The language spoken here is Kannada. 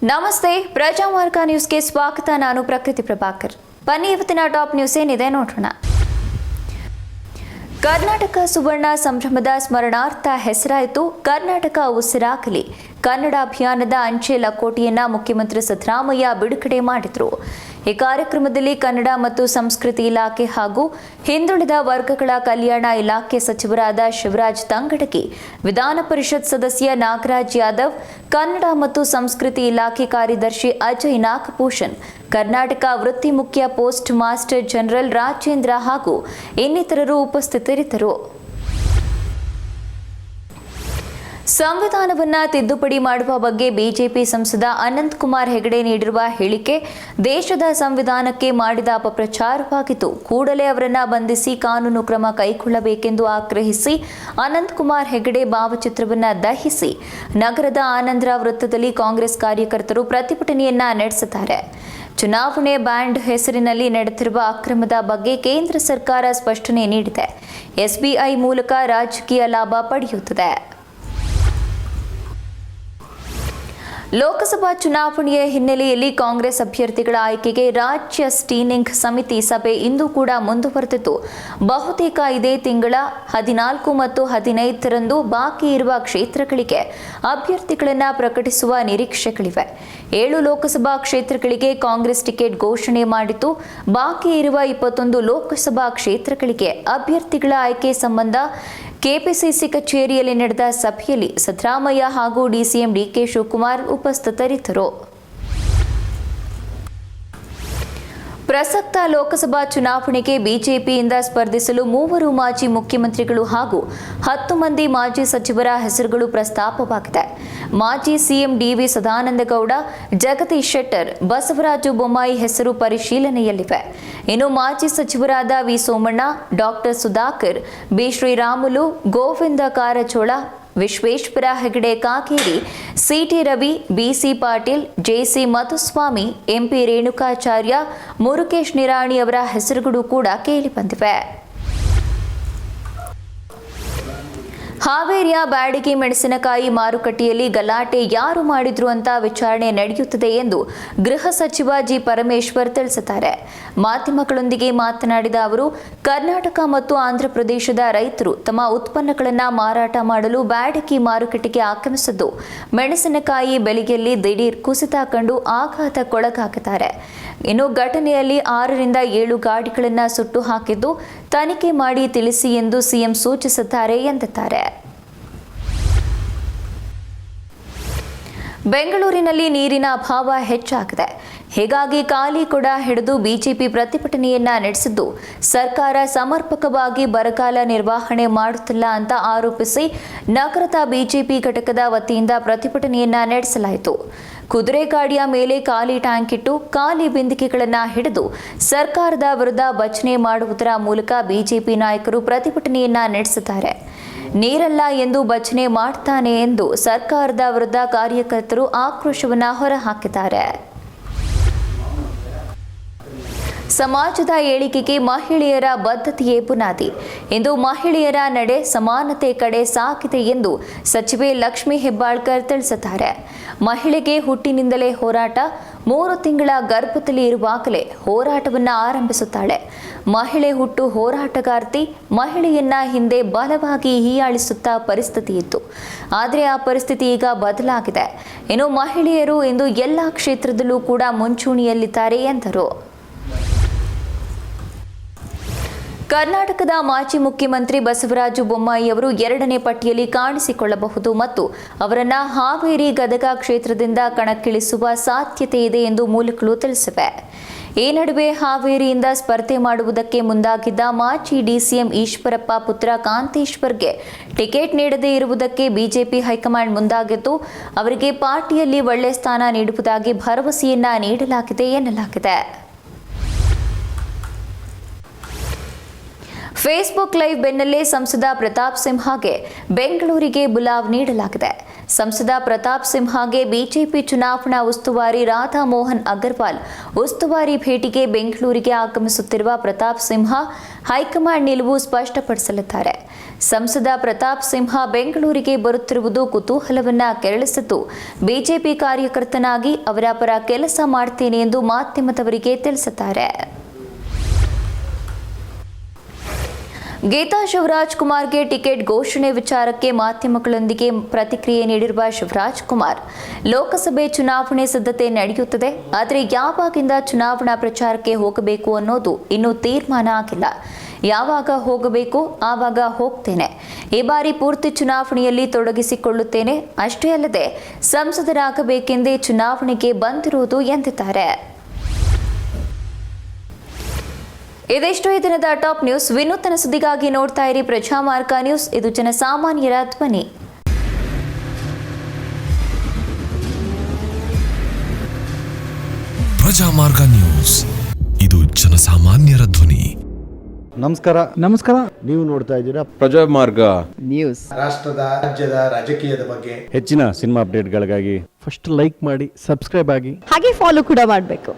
ನಮಸ್ತೆ, ಪ್ರಜಾಮಾರ್ಗ ನ್ಯೂಸ್ಗೆ ಸ್ವಾಗತ. ನಾನು ಪ್ರಕೃತಿ ಪ್ರಭಾಕರ್. ಬನ್ನಿ ಇವತ್ತಿನ ಟಾಪ್ ನ್ಯೂಸ್ ಏನಿದೆ ನೋಡೋಣ. ಕರ್ನಾಟಕ ಸುವರ್ಣ ಸಂಭ್ರಮದ ಸ್ಮರಣಾರ್ಥ ಹೆಸರಾಯಿತು ಕರ್ನಾಟಕ ಉಸಿರಾಗಲಿ. ಕನ್ನಡ ಅಭಿಯಾನದ ಅಂಚೆ ಲಕೋಟೆಯನ್ನ ಮುಖ್ಯಮಂತ್ರಿ ಸಿದ್ದರಾಮಯ್ಯ ಬಿಡುಗಡೆ ಮಾಡಿದರು. ಈ ಕಾರ್ಯಕ್ರಮದಲ್ಲಿ ಕನ್ನಡ ಮತ್ತು ಸಂಸ್ಕೃತಿ ಇಲಾಖೆ ಹಾಗೂ ಹಿಂದುಳಿದ ವರ್ಗಗಳ ಕಲ್ಯಾಣ ಇಲಾಖೆ ಸಚಿವರಾದ ಶಿವರಾಜ್ ತಂಗಡಗಿ, ವಿಧಾನ ಪರಿಷತ್ ಸದಸ್ಯ ನಾಗರಾಜ್ ಯಾದವ್, ಕನ್ನಡ ಮತ್ತು ಸಂಸ್ಕೃತಿ ಇಲಾಖೆ ಕಾರ್ಯದರ್ಶಿ ಅಜಯ್ ನಾಗಭೂಷಣ್, ಕರ್ನಾಟಕ ವೃತ್ತಿ ಮುಖ್ಯ ಪೋಸ್ಟ್ ಮಾಸ್ಟರ್ ಜನರಲ್ ರಾಜೇಂದ್ರ ಹಾಗೂ ಇನ್ನಿತರರು ಉಪಸ್ಥಿತರಿದ್ದರು. ಸಂವಿಧಾನವನ್ನ ತಿದ್ದುಪಡಿ ಮಾಡುವ ಬಗ್ಗೆ ಬಿಜೆಪಿ ಸಂಸದ ಅನಂತಕುಮಾರ್ ಹೆಗಡೆ ನೀಡಿರುವ ಹೇಳಿಕೆ ದೇಶದ ಸಂವಿಧಾನಕ್ಕೆ ಮಾಡಿದ ಅಪಪ್ರಚಾರವಾಗಿದ್ದು, ಕೂಡಲೇ ಅವರನ್ನ ಬಂಧಿಸಿ ಕಾನೂನು ಕ್ರಮ ಕೈಗೊಳ್ಳಬೇಕೆಂದು ಆಗ್ರಹಿಸಿ ಅನಂತಕುಮಾರ್ ಹೆಗಡೆ ಭಾವಚಿತ್ರವನ್ನ ದಹಿಸಿ ನಗರದ ಆನಂದರ ವೃತ್ತದಲ್ಲಿ ಕಾಂಗ್ರೆಸ್ ಕಾರ್ಯಕರ್ತರು ಪ್ರತಿಭಟನೆಯನ್ನ ನಡೆಸಿದ್ದಾರೆ. ಚುನಾವಣೆ ಬ್ಯಾಂಡ್ ಹೆಸರಿನಲ್ಲಿ ನಡೆದಿರುವ ಅಕ್ರಮದ ಬಗ್ಗೆ ಕೇಂದ್ರ ಸರ್ಕಾರ ಸ್ಪಷ್ಟನೆ ನೀಡಿದೆ. ಎಸ್ಬಿಐ ಮೂಲಕ ರಾಜಕೀಯ ಲಾಭ ಪಡೆಯುತ್ತದೆ. ಲೋಕಸಭಾ ಚುನಾವಣೆಯ ಹಿನ್ನೆಲೆಯಲ್ಲಿ ಕಾಂಗ್ರೆಸ್ ಅಭ್ಯರ್ಥಿಗಳ ಆಯ್ಕೆಗೆ ರಾಜ್ಯ ಸ್ಟೀನಿಂಗ್ ಸಮಿತಿ ಸಭೆ ಇಂದು ಕೂಡ ಮುಂದುವರೆದಿತ್ತು. ಬಹುತೇಕ ಇದೇ ತಿಂಗಳ 14 ಮತ್ತು 15ರಂದು ಬಾಕಿ ಇರುವ ಕ್ಷೇತ್ರಗಳಿಗೆ ಅಭ್ಯರ್ಥಿಗಳನ್ನು ಪ್ರಕಟಿಸುವ ನಿರೀಕ್ಷೆಗಳಿವೆ. 7 ಲೋಕಸಭಾ ಕ್ಷೇತ್ರಗಳಿಗೆ ಕಾಂಗ್ರೆಸ್ ಟಿಕೆಟ್ ಘೋಷಣೆ ಮಾಡಿದ್ದು, ಬಾಕಿ ಇರುವ 21 ಲೋಕಸಭಾ ಕ್ಷೇತ್ರಗಳಿಗೆ ಅಭ್ಯರ್ಥಿಗಳ ಆಯ್ಕೆ ಸಂಬಂಧ ಕೆಪಿಸಿಸಿ ಕಚೇರಿಯಲ್ಲಿ ನಡೆದ ಸಭೆಯಲ್ಲಿ ಸಿದ್ದರಾಮಯ್ಯ ಹಾಗೂ ಡಿಸಿಎಂ ಡಿಕೆ ಶಿವಕುಮಾರ್ ಉಪಸ್ಥಿತರಿದ್ದರು. ಪ್ರಸಕ್ತ ಲೋಕಸಭಾ ಚುನಾವಣೆಗೆ ಬಿಜೆಪಿಯಿಂದ ಸ್ಪರ್ಧಿಸಲು 3 ಮಾಜಿ ಮುಖ್ಯಮಂತ್ರಿಗಳು ಹಾಗೂ 10 ಮಂದಿ ಮಾಜಿ ಸಚಿವರ ಹೆಸರುಗಳು ಪ್ರಸ್ತಾಪವಾಗಿದೆ. ಮಾಜಿ ಸಿಎಂ ಡಿವಿ ಸದಾನಂದಗೌಡ, ಜಗದೀಶ್ ಶೆಟ್ಟರ್, ಬಸವರಾಜ ಬೊಮ್ಮಾಯಿ ಹೆಸರು ಪರಿಶೀಲನೆಯಲ್ಲಿವೆ. ಇನ್ನು ಮಾಜಿ ಸಚಿವರಾದ V Somanna, doctor Sudhakar, B Sriramulu, Govind Karjol, Vishweshwar Hegde Kageri, CT Ravi, BC Patil, JC Madhuswamy, MP Renukacharya, Murugesh Nirani ಅವರ ಹೆಸರುಗಳು ಕೂಡ ಕೇಳಿಬಂದಿವೆ. ಹಾವೇರಿಯ ಬ್ಯಾಡಗಿ ಮೆಣಸಿನಕಾಯಿ ಮಾರುಕಟ್ಟೆಯಲ್ಲಿ ಗಲಾಟೆ ಯಾರು ಮಾಡಿದ್ರು ಅಂತ ವಿಚಾರಣೆ ನಡೆಯುತ್ತದೆ ಎಂದು ಗೃಹ ಸಚಿವ ಜಿ ಪರಮೇಶ್ವರ್ ತಿಳಿಸಿದ್ದಾರೆ. ಮಾಧ್ಯಮಗಳೊಂದಿಗೆ ಮಾತನಾಡಿದ ಅವರು, ಕರ್ನಾಟಕ ಮತ್ತು ಆಂಧ್ರಪ್ರದೇಶದ ರೈತರು ತಮ್ಮ ಉತ್ಪನ್ನಗಳನ್ನು ಮಾರಾಟ ಮಾಡಲು ಬ್ಯಾಡಗಿ ಮಾರುಕಟ್ಟೆಗೆ ಆಗಮಿಸಿದ್ದು, ಮೆಣಸಿನಕಾಯಿ ಬೆಲೆಯಲ್ಲಿ ದಿಢೀರ್ ಕುಸಿತ ಕಂಡು ಆಘಾತಕ್ಕೊಳಗಾಗಿದ್ದಾರೆ. ಇನ್ನು ಘಟನೆಯಲ್ಲಿ 6ರಿಂದ 7 ಗಾಡಿಗಳನ್ನು ಸುಟ್ಟು ಹಾಕಿದ್ದು, ತನಿಖೆ ಮಾಡಿ ತಿಳಿಸಿ ಎಂದು ಸಿಎಂ ಸೂಚಿಸಿದ್ದಾರೆ ಎಂದಿದ್ದಾರೆ. ಬೆಂಗಳೂರಿನಲ್ಲಿ ನೀರಿನ ಅಭಾವ ಹೆಚ್ಚಾಗಿದೆ. ಹೀಗಾಗಿ ಖಾಲಿ ಕೊಡ ಹಿಡಿದು ಬಿಜೆಪಿ ಪ್ರತಿಭಟನೆಯನ್ನ ನಡೆಸಿದ್ದು, ಸರ್ಕಾರ ಸಮರ್ಪಕವಾಗಿ ಬರಗಾಲ ನಿರ್ವಹಣೆ ಮಾಡುತ್ತಿಲ್ಲ ಅಂತ ಆರೋಪಿಸಿ ನಗರದ ಬಿಜೆಪಿ ಘಟಕದ ವತಿಯಿಂದ ಪ್ರತಿಭಟನೆಯನ್ನ ನಡೆಸಲಾಯಿತು. ಕುದುರೆ ಗಾಡಿಯ ಮೇಲೆ ಖಾಲಿ ಟ್ಯಾಂಕ್ ಇಟ್ಟು ಖಾಲಿ ಬಿಂದಿಗೆಗಳನ್ನು ಹಿಡಿದು ಸರ್ಕಾರದ ವಿರುದ್ಧ ಭಜನೆ ಮಾಡುವುದರ ಮೂಲಕ ಬಿಜೆಪಿ ನಾಯಕರು ಪ್ರತಿಭಟನೆಯನ್ನ ನಡೆಸಿದ್ದಾರೆ. ನೀರಲ್ಲ ಎಂದು ಭಜನೆ ಮಾಡ್ತಾನೆ ಎಂದು ಸರ್ಕಾರದ ವಿರುದ್ಧ ಕಾರ್ಯಕರ್ತರು ಆಕ್ರೋಶವನ್ನ ಹೊರಹಾಕಿದ್ದಾರೆ. ಸಮಾಜದ ಏಳಿಗೆಗೆ ಮಹಿಳೆಯರ ಬದ್ಧತೆಯೇ ಬುನಾದಿ. ಇಂದು ಮಹಿಳೆಯರ ನಡೆ ಸಮಾನತೆ ಕಡೆ ಸಾಗಿದೆ ಎಂದು ಸಚಿವೆ ಲಕ್ಷ್ಮೀ ಹೆಬ್ಬಾಳ್ಕರ್ ತಿಳಿಸಿದ್ದಾರೆ. ಮಹಿಳೆಗೆ ಹುಟ್ಟಿನಿಂದಲೇ ಹೋರಾಟ, 3 ತಿಂಗಳ ಗರ್ಭದಲ್ಲಿ ಇರುವಾಗಲೇ ಹೋರಾಟವನ್ನು ಆರಂಭಿಸುತ್ತಾಳೆ. ಮಹಿಳೆ ಹುಟ್ಟು ಹೋರಾಟಗಾರ್ತಿ. ಮಹಿಳೆಯನ್ನ ಹಿಂದೆ ಬಲವಾಗಿ ಹೀಯಾಳಿಸುತ್ತಾ ಪರಿಸ್ಥಿತಿ ಇತ್ತು. ಆದರೆ ಆ ಪರಿಸ್ಥಿತಿ ಈಗ ಬದಲಾಗಿದೆ. ಇನ್ನು ಮಹಿಳೆಯರು ಇಂದು ಎಲ್ಲ ಕ್ಷೇತ್ರದಲ್ಲೂ ಕೂಡ ಮುಂಚೂಣಿಯಲ್ಲಿದ್ದಾರೆ ಎಂದರು. ಕರ್ನಾಟಕದ ಮಾಜಿ ಮುಖ್ಯಮಂತ್ರಿ ಬಸವರಾಜ ಬೊಮ್ಮಾಯಿ ಅವರು 2ನೇ ಪಟ್ಟಿಯಲ್ಲಿ ಕಾಣಿಸಿಕೊಳ್ಳಬಹುದು ಮತ್ತು ಅವರನ್ನ ಹಾವೇರಿ ಗದಗ ಕ್ಷೇತ್ರದಿಂದ ಕಣಕ್ಕಿಳಿಸುವ ಸಾಧ್ಯತೆ ಇದೆ ಎಂದು ಮೂಲಗಳು ತಿಳಿಸಿವೆ. ಈ ನಡುವೆ ಹಾವೇರಿಯಿಂದ ಸ್ಪರ್ಧೆ ಮಾಡುವುದಕ್ಕೆ ಮುಂದಾಗಿದ್ದ ಮಾಜಿ ಡಿಸಿಎಂ ಈಶ್ವರಪ್ಪ ಪುತ್ರ ಕಾಂತೇಶ್ವರ್ಗೆ ಟಿಕೆಟ್ ನೀಡದೇ ಇರುವುದಕ್ಕೆ ಬಿಜೆಪಿ ಹೈಕಮಾಂಡ್ ಮುಂದಾಗಿದ್ದು, ಅವರಿಗೆ ಪಾರ್ಟಿಯಲ್ಲಿ ಒಳ್ಳೆ ಸ್ಥಾನ ನೀಡುವುದಾಗಿ ಭರವಸೆಯನ್ನ ನೀಡಲಾಗಿದೆ ಎನ್ನಲಾಗಿದೆ. ಫೇಸ್ಬುಕ್ ಲೈವ್ ಬೆನ್ನಲ್ಲೇ ಸಂಸದ ಪ್ರತಾಪ್ ಸಿಂಹಗೆ ಬೆಂಗಳೂರಿಗೆ ಬುಲಾವ್ ನೀಡಲಾಗಿದೆ. ಸಂಸದ ಪ್ರತಾಪ್ ಸಿಂಹಗೆ ಬಿಜೆಪಿ ಚುನಾವಣಾ ಉಸ್ತುವಾರಿ ರಾಧಾ ಮೋಹನ್ ಅಗರ್ವಾಲ್ ಉಸ್ತುವಾರಿ ಭೇಟಿಗೆ ಬೆಂಗಳೂರಿಗೆ ಆಗಮಿಸುತ್ತಿರುವ ಪ್ರತಾಪ್ ಸಿಂಹ ಹೈಕಮಾಂಡ್ ನಿಲುವು ಸ್ಪಷ್ಟಪಡಿಸಲಿದ್ದಾರೆ. ಸಂಸದ ಪ್ರತಾಪ್ ಸಿಂಹ ಬೆಂಗಳೂರಿಗೆ ಬರುತ್ತಿರುವುದು ಕುತೂಹಲವನ್ನ ಕೆರಳಿಸಿದ್ದು, ಬಿಜೆಪಿ ಕಾರ್ಯಕರ್ತನಾಗಿ ಅವರ ಪರ ಕೆಲಸ ಮಾಡ್ತೇನೆ ಎಂದು ಮಾಧ್ಯಮದವರಿಗೆ ತಿಳಿಸಿದ್ದಾರೆ. ಗೀತಾ ಶಿವರಾಜ್ ಕುಮಾರ್ಗೆ ಟಿಕೆಟ್ ಘೋಷಣೆ ವಿಚಾರಕ್ಕೆ ಮಾಧ್ಯಮಗಳೊಂದಿಗೆ ಪ್ರತಿಕ್ರಿಯೆ ನೀಡಿರುವ ಶಿವರಾಜ್ ಕುಮಾರ್, ಲೋಕಸಭೆ ಚುನಾವಣೆ ಸಿದ್ಧತೆ ನಡೆಯುತ್ತದೆ, ಆದರೆ ಯಾವಾಗಿಂದ ಚುನಾವಣಾ ಪ್ರಚಾರಕ್ಕೆ ಹೋಗಬೇಕು ಅನ್ನೋದು ಇನ್ನೂ ತೀರ್ಮಾನ ಆಗಿಲ್ಲ. ಯಾವಾಗ ಹೋಗಬೇಕು ಆವಾಗ ಹೋಗ್ತೇನೆ. ಈ ಬಾರಿ ಪೂರ್ತಿ ಚುನಾವಣೆಯಲ್ಲಿ ತೊಡಗಿಸಿಕೊಳ್ಳುತ್ತೇನೆ. ಅಷ್ಟೇ ಅಲ್ಲದೆ ಸಂಸದರಾಗಬೇಕೆಂದೇ ಚುನಾವಣೆಗೆ ಬಂದಿರುವುದು ಎಂದಿದ್ದಾರೆ. ಇದಿಷ್ಟು ಈ ದಿನದ ಟಾಪ್ ನ್ಯೂಸ್. ವಿನೂತನ ಸುದ್ದಿಗಾಗಿ ನೋಡ್ತಾ ಇರಿ ಪ್ರಜಾಮಾರ್ಗ ನ್ಯೂಸ್. ಇದು ಜನಸಾಮಾನ್ಯರ ಧ್ವನಿ. ಪ್ರಜಾಮಾರ್ಗ ನ್ಯೂಸ್, ಇದು ಜನಸಾಮಾನ್ಯರ ಧ್ವನಿ. ನಮಸ್ಕಾರ. ನೀವು ನೋಡ್ತಾ ಇದ್ದೀರಾ ಪ್ರಜಾಮಾರ್ಗ ನ್ಯೂಸ್. ರಾಷ್ಟ್ರದ ರಾಜ್ಯದ ರಾಜಕೀಯದ ಬಗ್ಗೆ ಹೆಚ್ಚಿನ ಸಿನಿಮಾ ಅಪ್ಡೇಟ್ಗಳಿಗಾಗಿ ಫಸ್ಟ್ ಲೈಕ್ ಮಾಡಿ, ಸಬ್ಸ್ಕ್ರೈಬ್ ಆಗಿ, ಹಾಗೆ ಫಾಲೋ ಕೂಡ ಮಾಡಬೇಕು.